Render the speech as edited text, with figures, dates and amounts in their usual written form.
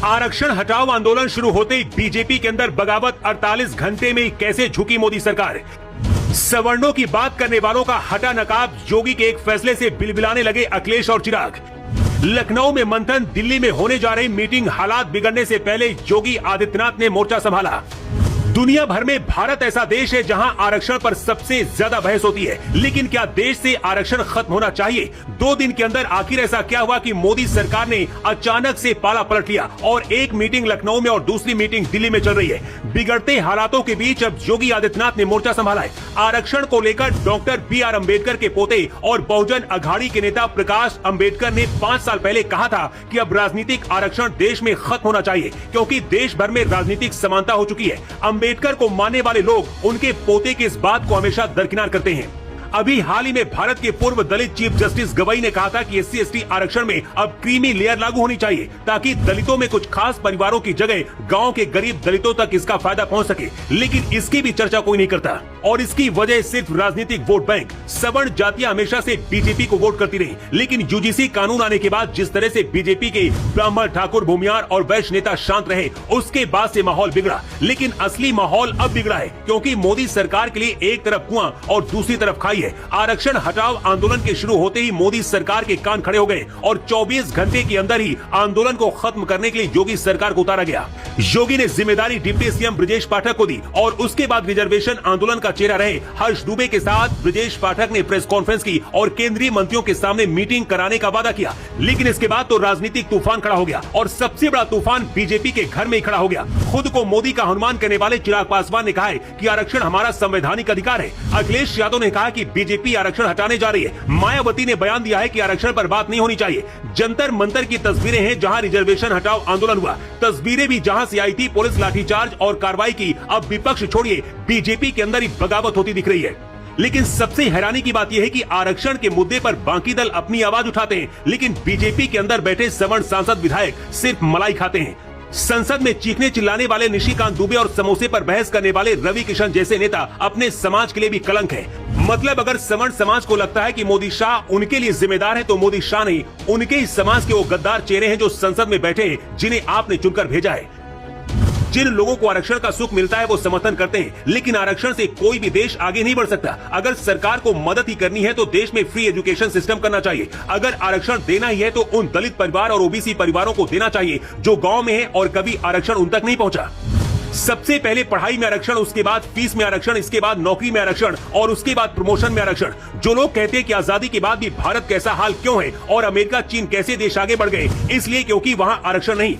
आरक्षण हटाओ आंदोलन शुरू होते ही बीजेपी के अंदर बगावत 48 घंटे में कैसे झुकी मोदी सरकार। सवर्णों की बात करने वालों का हटा नकाब, योगी के एक फैसले से बिलबिलाने लगे अखिलेश और चिराग। लखनऊ में मंथन, दिल्ली में होने जा रही मीटिंग, हालात बिगड़ने से पहले योगी आदित्यनाथ ने मोर्चा संभाला। दुनिया भर में भारत ऐसा देश है जहां आरक्षण पर सबसे ज्यादा बहस होती है, लेकिन क्या देश से आरक्षण खत्म होना चाहिए? 2 दिन के अंदर आखिर ऐसा क्या हुआ कि मोदी सरकार ने अचानक से पाला पलट लिया और एक मीटिंग लखनऊ में और दूसरी मीटिंग दिल्ली में चल रही है। बिगड़ते हालातों के बीच अब योगी आदित्यनाथ ने मोर्चा संभाला है। आरक्षण को लेकर डॉक्टर BR अम्बेडकर के पोते और बहुजन अघाड़ी के नेता प्रकाश अम्बेडकर ने 5 साल पहले कहा था कि अब राजनीतिक आरक्षण देश में खत्म होना चाहिए, क्योंकि देश भर में राजनीतिक समानता हो चुकी है। अम्बेडकर को मानने वाले लोग उनके पोते की इस बात को हमेशा दरकिनार करते हैं। अभी हाल ही में भारत के पूर्व दलित चीफ जस्टिस गवई ने कहा था कि SC/ST आरक्षण में अब क्रीमी लेयर लागू होनी चाहिए, ताकि दलितों में कुछ खास परिवारों की जगह गांव के गरीब दलितों तक इसका फायदा पहुंच सके, लेकिन इसकी भी चर्चा कोई नहीं करता। और इसकी वजह सिर्फ राजनीतिक वोट बैंक। सवर्ण जातियां हमेशा से बीजेपी को वोट करती रही, लेकिन UGC कानून आने के बाद जिस तरह से बीजेपी के ब्राह्मण, ठाकुर, भूमियार और वैश्य नेता शांत रहे, उसके बाद से माहौल बिगड़ा। लेकिन असली माहौल अब बिगड़ा है, क्योंकि मोदी सरकार के लिए एक तरफ कुआं और दूसरी तरफ खाई है। आरक्षण हटाओ आंदोलन के शुरू होते ही मोदी सरकार के कान खड़े हो गए और 24 घंटे के अंदर ही आंदोलन को खत्म करने के लिए योगी सरकार को उतारा गया। योगी ने जिम्मेदारी डिप्टी CM ब्रजेश पाठक को दी और उसके बाद रिजर्वेशन आंदोलन का चेहरा रहे हर्ष दुबे के साथ ब्रजेश पाठक ने प्रेस कॉन्फ्रेंस की और केंद्रीय मंत्रियों के सामने मीटिंग कराने का वादा किया। लेकिन इसके बाद तो राजनीतिक तूफान खड़ा हो गया और सबसे बड़ा तूफान बीजेपी के घर में ही खड़ा हो गया। खुद को मोदी का हनुमान कहने वाले चिराग पासवान ने कहा है कि आरक्षण हमारा संवैधानिक अधिकार है। अखिलेश यादव ने कहा कि बीजेपी आरक्षण हटाने जा रही है। मायावती ने बयान दिया है कि आरक्षण पर बात नहीं होनी चाहिए। जंतर मंतर की तस्वीरें हैं जहां रिजर्वेशन हटाओ आंदोलन हुआ, तस्वीरें भी जहां से आई थी पुलिस लाठीचार्ज और कार्रवाई की। अब विपक्ष छोड़िए, बीजेपी के अंदर ही बगावत होती दिख रही है। लेकिन सबसे हैरानी की बात यह है कि आरक्षण के मुद्दे पर बाकी दल अपनी आवाज उठाते हैं, लेकिन बीजेपी के अंदर बैठे सवर्ण सांसद विधायक सिर्फ मलाई खाते हैं। संसद में चीखने चिल्लाने वाले निशिकांत दुबे और समोसे पर बहस करने वाले रवि किशन जैसे नेता अपने समाज के लिए भी कलंक है। मतलब अगर सवर्ण समाज को लगता है कि मोदी शाह उनके लिए जिम्मेदार है, तो मोदी शाह नहीं, उनके ही समाज के वो गद्दार चेहरे हैं जो संसद में बैठे हैं, जिन्हें आपने चुनकर भेजा है। जिन लोगों को आरक्षण का सुख मिलता है वो समर्थन करते हैं, लेकिन आरक्षण से कोई भी देश आगे नहीं बढ़ सकता। अगर सरकार को मदद ही करनी है तो देश में फ्री एजुकेशन सिस्टम करना चाहिए। अगर आरक्षण देना ही है तो उन दलित परिवार और OBC परिवारों को देना चाहिए जो गांव में है और कभी आरक्षण उन तक नहीं पहुंचा। सबसे पहले पढ़ाई में आरक्षण, उसके बाद फीस में आरक्षण, इसके बाद नौकरी में आरक्षण और उसके बाद प्रमोशन में आरक्षण। जो लोग कहते हैं कि आजादी के बाद भी भारत कैसा हाल क्यों है और अमेरिका, चीन कैसे देश आगे बढ़ गए, इसलिए क्योंकि वहां आरक्षण नहीं।